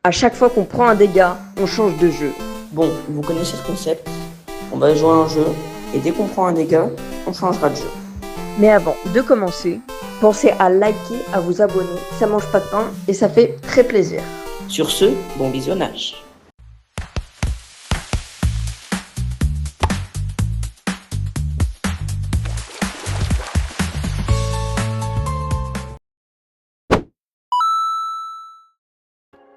À chaque fois qu'on prend un dégât, on change de jeu. Bon, vous connaissez ce concept. On va jouer à un jeu, et dès qu'on prend un dégât, on changera de jeu. Mais avant de commencer, pensez à liker, à vous abonner, ça mange pas de pain et ça fait très plaisir. Sur ce, bon visionnage.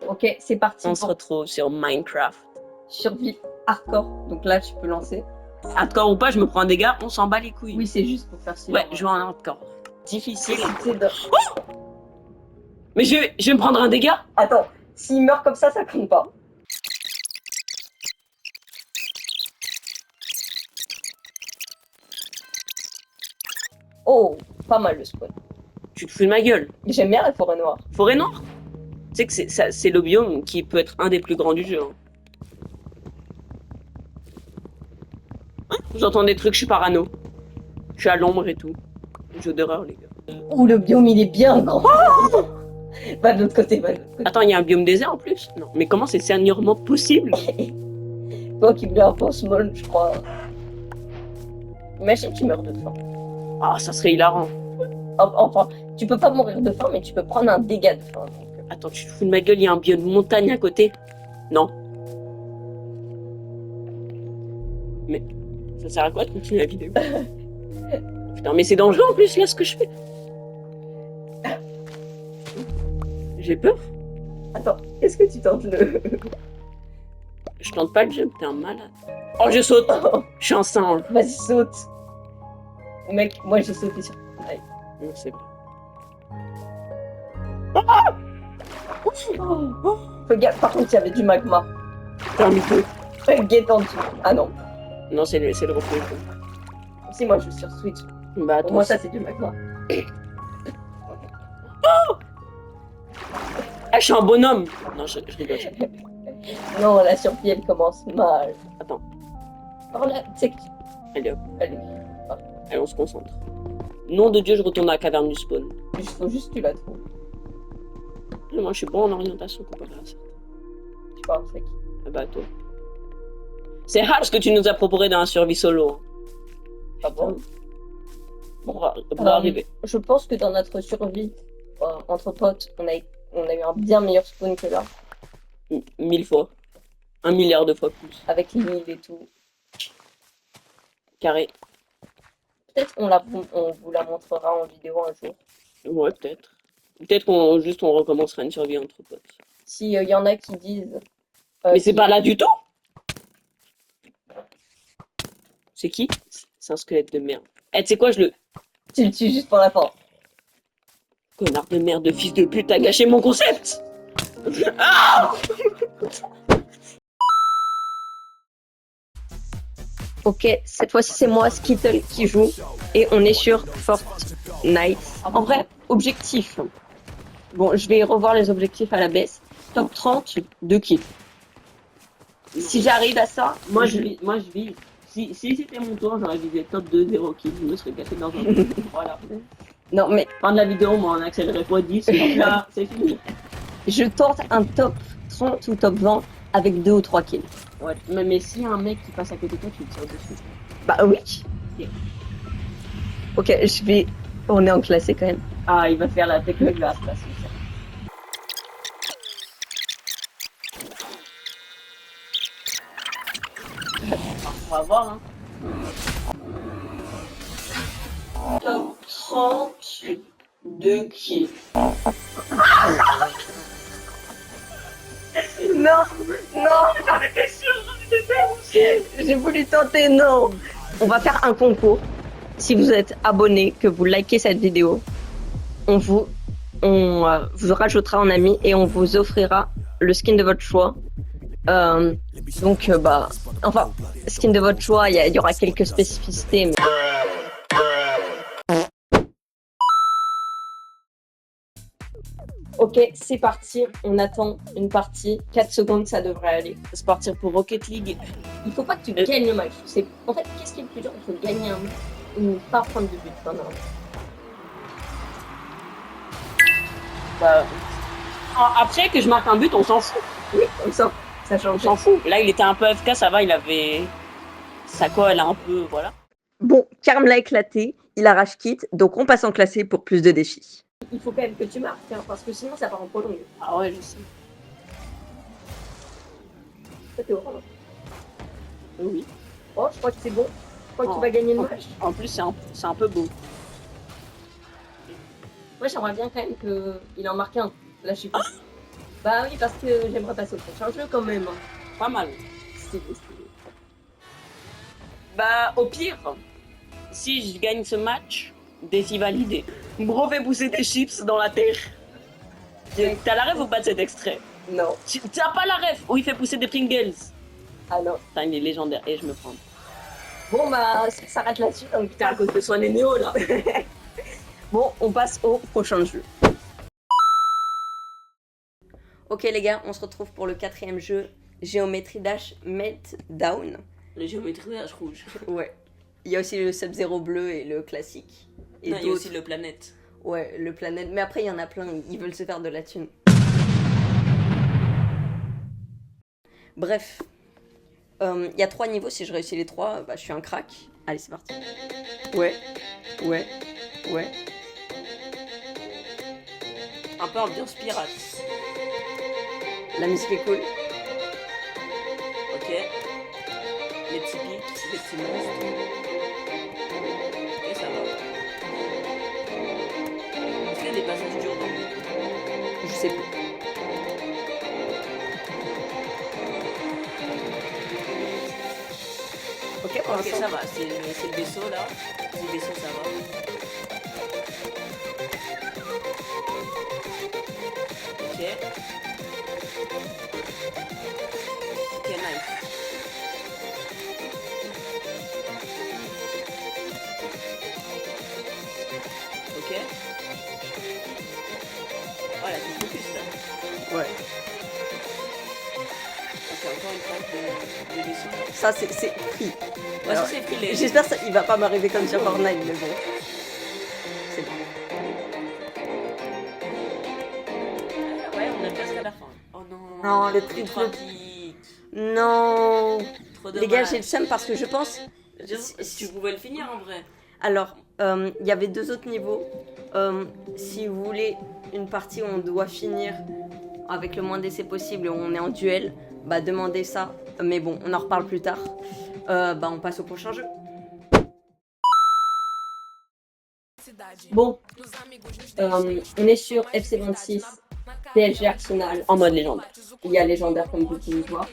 Ok, c'est parti On se retrouve sur Minecraft. survie hardcore. Donc là, tu peux lancer. Hardcore ou pas, je me prends un dégât, on s'en bat les couilles. Oui, c'est juste pour faire ça. Ouais, je joue en hardcore. Difficile. De... Mais je vais me prendre un dégât. Attends, s'il meurt comme ça compte pas. Oh, pas mal le spawn. Tu te fous de ma gueule. J'aime bien la forêt noire. Forêt noire. Tu sais que c'est le biome qui peut être un des plus grands du jeu. Hein, j'entends des trucs, je suis parano. Je suis à l'ombre et tout. Jeu d'horreur, les gars. Oh, le biome, il est bien grand. Va de l'autre côté, va de l'autre côté. Attends, il y a un biome désert en plus? Non, mais comment c'est sérieusement possible? Toi qui voulais un peu small, je crois. Imagine tu meurs de faim. Ah, ça serait hilarant. Enfin, tu peux pas mourir de faim, mais tu peux prendre un dégât de faim. Attends, tu te fous de ma gueule, il y a un biome de montagne à côté? Non. Mais ça sert à quoi de continuer la vidéo? Putain, mais c'est dangereux en plus là ce que je fais. J'ai peur. Attends, est-ce que tu tentes le... Je tente pas le jump, t'es un malade. Oh, je saute. Je suis un singe. Vas-y, saute. Mec, moi j'ai sauté sur... Ouais. Non, c'est vrai. Fais gaffe, par contre, il y avait du magma. T'es un mytho. Get en dessous. Ah non. Non, c'est le reflet. Si, moi je suis sur Switch. Bah, Pour moi, ça c'est du magma. Ah, je suis un bonhomme. Non, je rigole. Non, la survie elle commence mal. Attends. Par là, tu sais que... Allez hop. Allez, Allez, on se concentre. Nom de Dieu, je retourne à la caverne du spawn. il faut juste que tu la trouves. Moi, je suis bon en orientation comparé à ça. Tu parles sec. Ah bah, toi. C'est hard ce que tu nous as proposé dans la survie solo. Pas bon. Bon, on va arriver. Je pense que dans notre survie, entre potes, on a eu un bien meilleur spawn que là. 1000 fois. 1 milliard de fois plus. Avec l'île et tout. Carré. Peut-être on vous la montrera en vidéo un jour. Ouais, peut-être. Peut-être qu'on recommencera une survie entre potes. Si y en a qui disent... Mais c'est pas là du tout. C'est qui? C'est un squelette de merde. Eh, tu sais quoi, je le... Tu le tues juste pour la fin. Connard de merde, fils de pute, t'as gâché mon concept. Ah! Ok, cette fois-ci c'est moi, Skittle, qui joue. Et on est sur Fortnite. En vrai, objectif. Bon, je vais revoir les objectifs à la baisse. Top 30, 2 kills. Si j'arrive à ça, Moi je vis. Si c'était mon tour, j'aurais visé top 2, 0 kills. Je me serais caché dans un voilà. Non, mais Fin de la vidéo, moi on accélérait x 10. Donc là, c'est fini. je tente un top 30 ou top 20 avec 2 ou 3 kills. Ouais, mais s'il y a un mec qui passe à côté de toi, tu le tires dessus. Bah oui. Ok. Ok, je vais... On est en classé quand même. Ah, il va faire la technique de la place. On va voir, hein. Top 30, 2 kills. Non, non, j'ai voulu tenter, non. On va faire un concours. Si vous êtes abonné, que vous likez cette vidéo, on vous rajoutera en ami et on vous offrira le skin de votre choix. Enfin, skin de votre choix, il y aura quelques spécificités. Mais... Ok, c'est parti. On attend une partie. 4 secondes, ça devrait aller. C'est partir pour Rocket League. Il faut pas que tu gagnes le match. En fait, qu'est-ce qui est le plus dur? Il faut gagner un match ou pas prendre de but pendant. Bah, Après que je marque un but, on s'en fout. Oui, comme ça On change. s'en fout. Là, il était un peu FK, ça va, il avait... Sa colle un peu, voilà. Bon, Karm l'a éclaté, il arrache kit, donc on passe en classé pour plus de défis. Il faut quand même que tu marques, hein, parce que sinon ça part en prolongue. Ah ouais, je sais. Ça t'es orange. Oui. Oh, je crois que c'est bon. Je crois que tu vas gagner le match. En plus, c'est un peu beau. Moi, j'aimerais bien quand même qu'il en marque un. Là, je suis pas. Bah oui, parce que j'aimerais passer au prochain jeu quand même. Pas mal. Stylé, stylé. Bah, au pire, si je gagne ce match, défi validé. Bro fait pousser des chips dans la terre. T'as la rêve ou pas de cet extrait? Non. T'as pas la rêve où il fait pousser des Pringles? Ah non. Putain, il est légendaire. Et je me prends. Bon, bah, ça s'arrête là-dessus. Donc, Putain, à cause de Swan et Néo, là. bon, on passe au prochain jeu. Ok, les gars, on se retrouve pour le 4e jeu. Géométrie Dash Meltdown. Le géométrie Dash rouge. Ouais. Il y a aussi le Sub-Zero bleu et le classique. Et non, il y a aussi le planète. Ouais, le planète. Mais après, il y en a plein. Ils veulent se faire de la thune. Bref. Il y a 3 niveaux. Si je réussis les 3, bah, je suis un crack. Allez, c'est parti. Ouais. Ouais. Ouais. Un peu ambiance pirate. La musique est cool. Ok. Les petits pics, les petits monstres. Ok, ça va. Est-ce qu'il y a des passages durs dans le jeu? Je sais plus. Ok, pour Ok, l'instant. ça va. C'est le vaisseau là. Le vaisseau, ça va. Ok. Ok, nice. Ok. Voilà, c'est focus là. Ouais. Ok, encore une phase de vaisseau. Ça, c'est free. Ouais, ça c'est filé. J'espère qu'il va pas m'arriver comme sur Fortnite, mais bon. C'est bon. Ouais, on est presque à la fin. Oh non. Non, le les triple. 3 pics. Non. Trop Les gars, dommage. j'ai le seum parce que je pense. Tu pouvais le finir en vrai. Alors, il y avait 2 autres niveaux. Si vous voulez une partie où on doit finir avec le moins d'essais possible et où on est en duel, bah demandez ça. Mais bon, on en reparle plus tard. Bah on passe au prochain jeu. Bon, on est sur FC26, PSG Arsenal, En mode légende. il y a légendaire comme vous pouvez voir.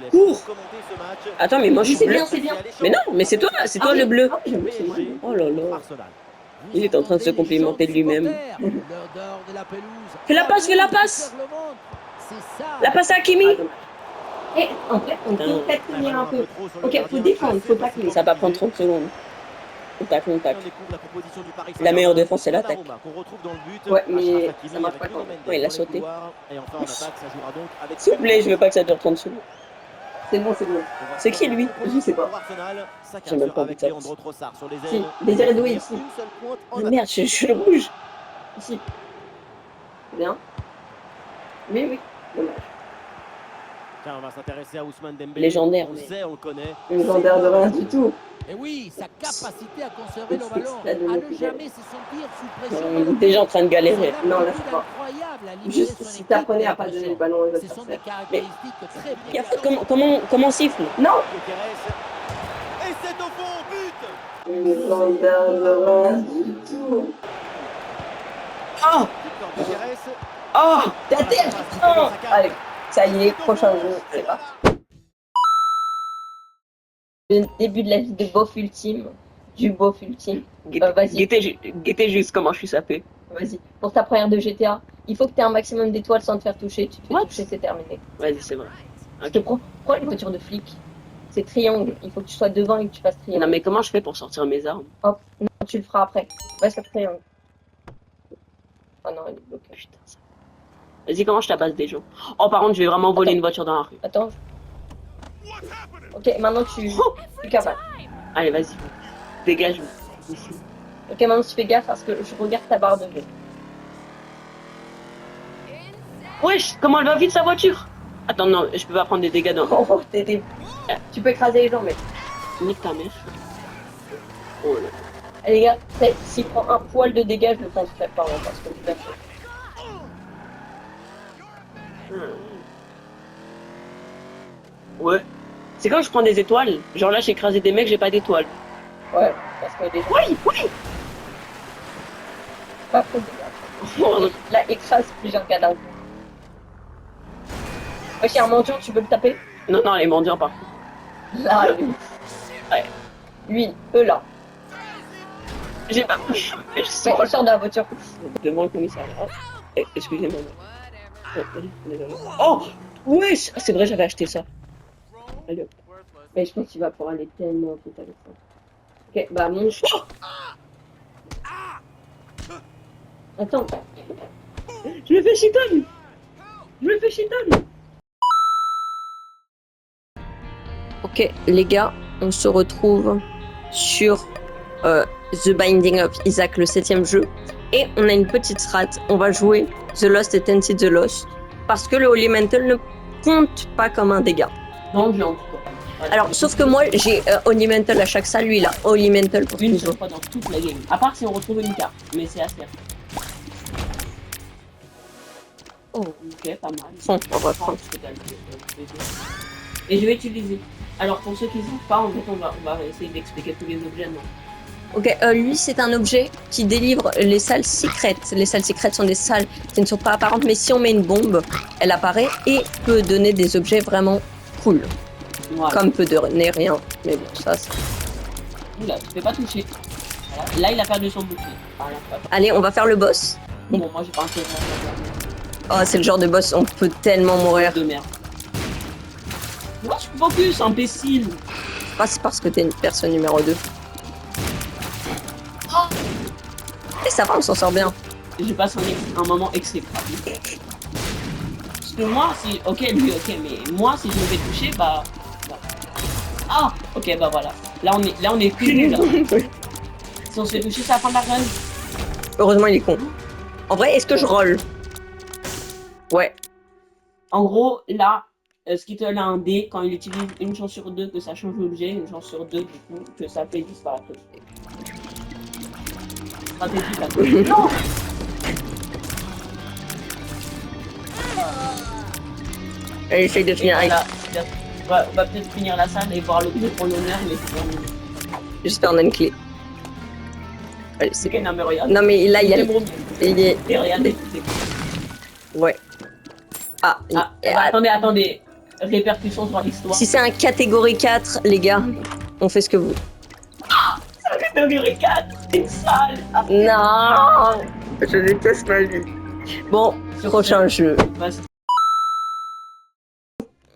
Cours. Attends, mais moi je Oui, suis c'est bleu. bien, c'est bien. Mais non, mais c'est toi Ah oui. le bleu. Ah oui, j'avoue, c'est moi. Oh là là. Il est en train de se complimenter de lui-même. Fais la passe, fais la passe. La passe à Kimi. Et en fait, on peut peut-être tenir un peu. Ok, faut défendre, faut tacler. Ça va prendre 30 secondes. On tacle. La meilleure défense, c'est l'attaque. Ouais, mais ça marche pas quand même. Ouais, il a sauté. S'il vous plaît, je veux pas que ça dure 30 secondes. C'est bon, c'est bon. C'est qui lui? Je sais pas. J'ai même pas envie de ça. Si, Désiré Doué ici. Ah merde, je suis le rouge. Ici. Bien. Mais oui, dommage. Tiens, on va s'intéresser à Ousmane Dembélé. Légendaire, On le mais- sait, on le connaît. Légendaire de rien du tout. Et oui, sa capacité à conserver le C'est ballon, la donnée à ne fidèle. jamais se sentir sous pression. On est déjà en train de galérer. Non, là, c'est pas. Juste si t'apprenais à pas donner le ballon aux Ce sont des adversaires. caractéristiques très Y a faute, comment on siffle? Non. Et c'est au fond, but. Légendaire de rien du tout. Oh! Victor Gyökeres. Oh! T'as dit, putain. Allez, ça y est, prochain jeu, c'est parti. Le début de la vie de Bof Ultime. Du Bof Ultime. Vas-y. Guettez juste comment je suis sapé. Vas-y. Pour ta première de GTA, il faut que tu aies un maximum d'étoiles sans te faire toucher. Tu te fais What? toucher, c'est terminé. Vas-y, c'est vrai. Je te prends une voiture de flic. C'est triangle. Il faut que tu sois devant et que tu fasses triangle. Non, mais comment je fais pour sortir mes armes? Hop. Non, tu le feras après. Va sur triangle. Oh non, il est bloqué. Putain, ça. Vas-y, comment je tabasse des gens? Oh, par contre, je vais vraiment voler Attends. une voiture dans la rue. Attends. Ok, maintenant tu es capable. Allez, vas-y. Dégage. Ici. Ok, maintenant tu fais gaffe parce que je regarde ta barre de vie. Wesh, comment elle va vite sa voiture? Attends, non, je peux pas prendre des dégâts dans. Oh, tu peux écraser les gens, mais. Nique ta mère. Oh là. Eh, les gars, s'il prend un poil de dégâts, je le penserai pas, hein, parce que je vais faire. Ouais. C'est quand je prends des étoiles. Genre là, j'ai écrasé des mecs, j'ai pas d'étoiles. Ouais, parce que déjà. Oui, oui. Pas trop de dégâts. Oh, Là, écrase plusieurs cadavres. Wesh, y'a un mendiant, tu veux le taper? non, non, les mendiants par contre. Là, lui. Ouais. Lui, eux là. J'ai pas pu. Je Ouais, sors il sort de la voiture. devant le commissariat. Excusez-moi. Désolé. Oh, ouais, c'est vrai, j'avais acheté ça. Allez, hop. Mais je pense qu'il va pouvoir aller tellement vite avec ça. Ok, bah mon choix. Attends. Je me fais chiton. Je me fais chiton. Ok, les gars, on se retrouve sur The Binding of Isaac, le 7e jeu. Et on a une petite strat. On va jouer The Lost et Tented the Lost. Parce que le Holy Mantle ne compte pas comme un dégât. Dans le jeu, en tout cas. Voilà. Alors, sauf que moi, j'ai Holy Mantle à chaque salle. Lui, il a Holy Mantle pour Une toujours. seule fois dans toute la game. À part si on retrouve une carte. Mais c'est assez. Oh, ok, pas mal. Prends, on va prendre. Et je vais utiliser. Alors pour ceux qui ne savent pas, en fait, on va essayer d'expliquer tous les objets. Non. Ok, lui, c'est un objet qui délivre les salles secrètes. Les salles secrètes sont des salles qui ne sont pas apparentes, mais si on met une bombe, elle apparaît et peut donner des objets vraiment cool. Voilà. Comme peut donner rien. Mais bon, ça, c'est... Oula, tu peux pas toucher. Voilà. Là, il a perdu son bouclier. Voilà, Allez, on va faire le boss. bon, moi, j'ai pas intérêt à faire Oh, c'est le genre de boss, on peut tellement mourir. de merde. Moi, je focus, imbécile. Ah, c'est parce que t'es une personne numéro 2. Et ça va, on s'en sort bien. Je passe un moment exécrable. Parce que moi, si... Ok, lui, ok, mais moi, si je me fais toucher, bah... Ah, ok, bah voilà. Là, on est plus là. Si on se fait toucher, c'est la fin de la run. Heureusement, il est con. En vrai, est-ce que je roll? Ouais. En gros, là, Skittle a un dé. Quand il utilise une chance sur 2 que ça change l'objet, une chance sur 2 du coup que ça fait disparaître. Stratégie là. Non. Elle essaye de finir avec... Voilà. On va peut-être finir la salle et voir l'objet pour l'honneur, mais c'est pas mieux. J'espère on a une clé. Allez, c'est Ok, non mais regarde. Non, mais là, il y a... C'est bon. Il est... Et regardez. Ouais. Ah, Ah, bah, attendez. Répercussions sur l'histoire. si c'est un catégorie 4, les gars, on fait ce que vous... Catégorie 4, c'est sale. Ah, Non, je déteste ma vie. Bon, prochain jeu. vas-y.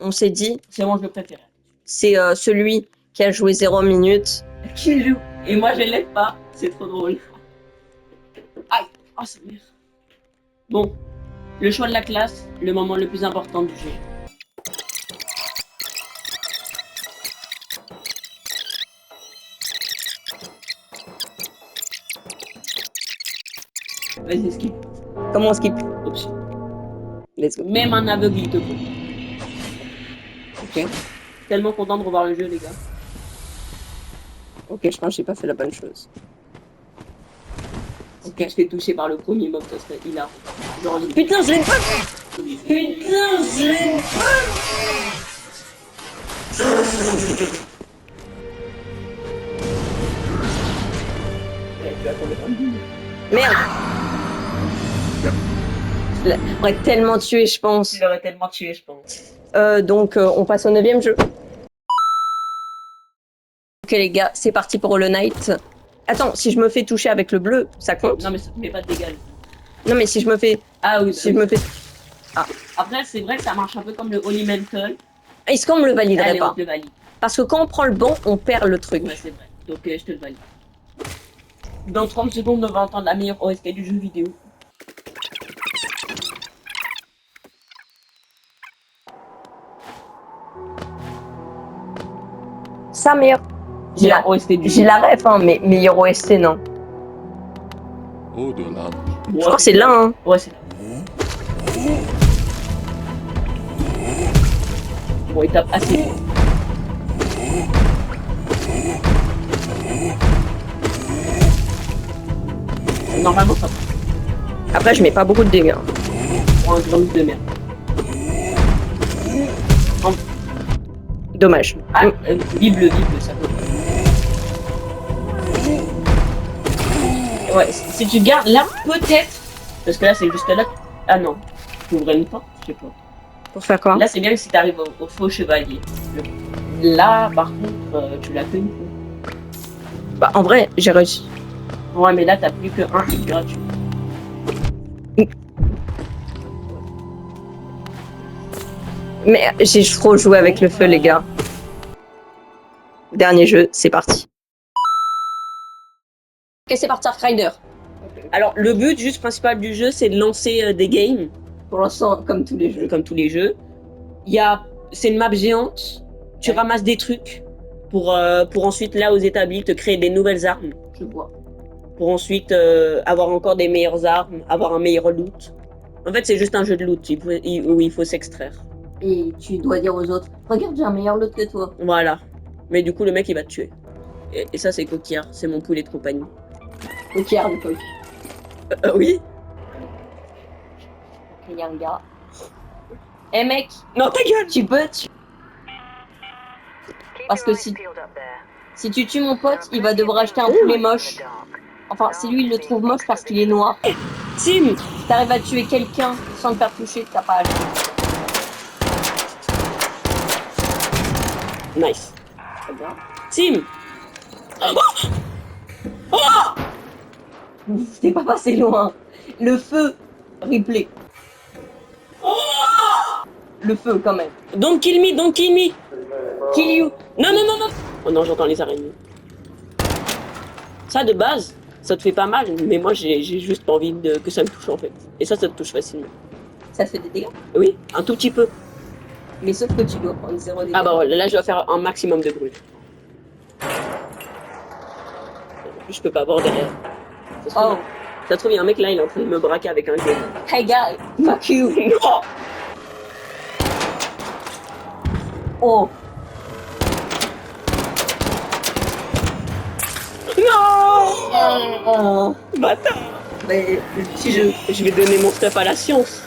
On s'est dit, C'est mon jeu préféré. c'est celui qui a joué 0 minutes. Qui joue? Et moi je l'aide pas. C'est trop drôle. Aïe. Oh, c'est merde. Bon. Le choix de la classe, le moment le plus important du jeu. Vas-y, skip. Comment on skip? Oups. Let's go. Même un aveugle, il te faut. Ok. Tellement content de revoir le jeu, les gars. Ok, je pense que j'ai pas fait la bonne chose. Si tu te fais toucher par le premier mob, ça serait hilarant. Genre, Putain, je l'ai pas fait. Putain, je l'ai tu vas tomber dans le boule. Merde. On aurait tellement tué, je pense. Tu l'aurais tellement tué, je pense. Donc, on passe au 9e jeu. Ok, les gars, c'est parti pour Hollow Knight. Attends, si je me fais toucher avec le bleu, ça compte? Non, mais ça te met pas de dégâts. Non, mais si je me fais... Ah oui, Si je me fais... Après, c'est vrai que ça marche un peu comme le Holy Mantle. Est-ce qu'on me le validerait Allez, on pas? te le valide. Parce que quand on prend le banc, on perd le truc. Ouais, c'est vrai. Donc, je te le valide. Dans 30 secondes, on va entendre la meilleure OST du jeu vidéo. Ça, meilleur. J'ai la... OST du J'ai jeu. la ref, hein, mais meilleur OST, non. Au-delà. Je crois que c'est là, hein. Ouais, c'est Bon, il tape assez fort. Normalement, ça Après, je mets pas beaucoup de dégâts. prend un grand de merde. Dommage. Ah, Bible, ça peut. Ouais, si tu gardes là, peut-être. Parce que là, c'est juste là. Ah non, tu ouvres une porte, je sais pas. Pour faire quoi? Là, c'est bien que si t'arrives au faux chevalier. Là, par contre, tu l'as que une fois. Bah, en vrai, j'ai réussi. Ouais, mais là, t'as plus que un hit gratuit. Mais j'ai trop joué avec le feu, les gars. Dernier jeu, c'est parti. Ok, c'est parti, Rider. Alors, le but juste principal du jeu, c'est de lancer des games. Pour l'instant, comme tous les jeux. Comme tous les jeux. C'est une map géante. Tu ramasses des trucs pour ensuite, là, aux établis, te créer des nouvelles armes. Je vois. Pour ensuite avoir encore des meilleures armes, avoir un meilleur loot. En fait, c'est juste un jeu de loot où il faut s'extraire. Et tu dois dire aux autres, regarde, j'ai un meilleur loot que toi. Voilà. Mais du coup, le mec, il va te tuer. Et ça, c'est Coquillard. C'est mon poulet de compagnie. Ok, le coq. Oui. Il y a un gars. Eh mec, Non, ta gueule. tu peux. Parce que si tu tues mon pote, il va devoir acheter un poulet moche. Enfin, c'est lui, il le trouve moche parce qu'il est noir. Tim. Si t'arrives à tuer quelqu'un sans te faire toucher, t'as pas à acheter. Nice. Très bien. Tim. T'es pas passé loin. Le feu, replay. Le feu, quand même. Don't kill me, don't kill me. Kill you. Non, non, non, non. Oh non, j'entends les araignées. Ça, de base, ça te fait pas mal, mais moi, j'ai juste pas envie que ça me touche, en fait. Et ça te touche facilement. Ça te fait des dégâts. Oui, un tout petit peu. Mais sauf que tu dois prendre 0 dégâts. Ah bah voilà, là, je dois faire un maximum de bruit. En plus, je peux pas voir derrière. Oh. Ça se trouve, il y a un mec là, il est en train de me braquer avec un gun. Hey guy, fuck you. Non. Oh. Non. Bâtard. Mais Si je vais donner mon stuff à la science.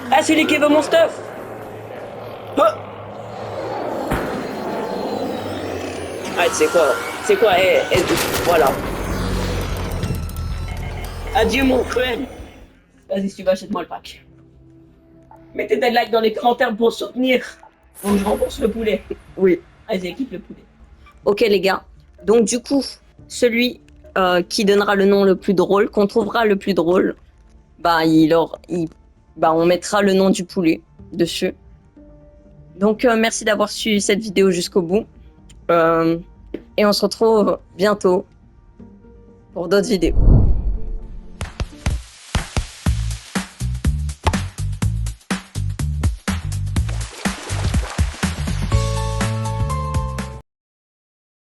Ah, c'est lui qui veut mon stuff. Oh. Ah, c'est quoi, voilà. Adieu mon cruel. Vas-y, si tu veux, achète-moi le pack. Mettez des likes dans les commentaires pour soutenir. Donc je rembourse le poulet. oui. Vas-y, équipe le poulet. Ok les gars. Donc du coup, celui qui donnera le nom le plus drôle, qu'on trouvera le plus drôle, bah on mettra le nom du poulet dessus. Donc merci d'avoir suivi cette vidéo jusqu'au bout. Et on se retrouve bientôt pour d'autres vidéos.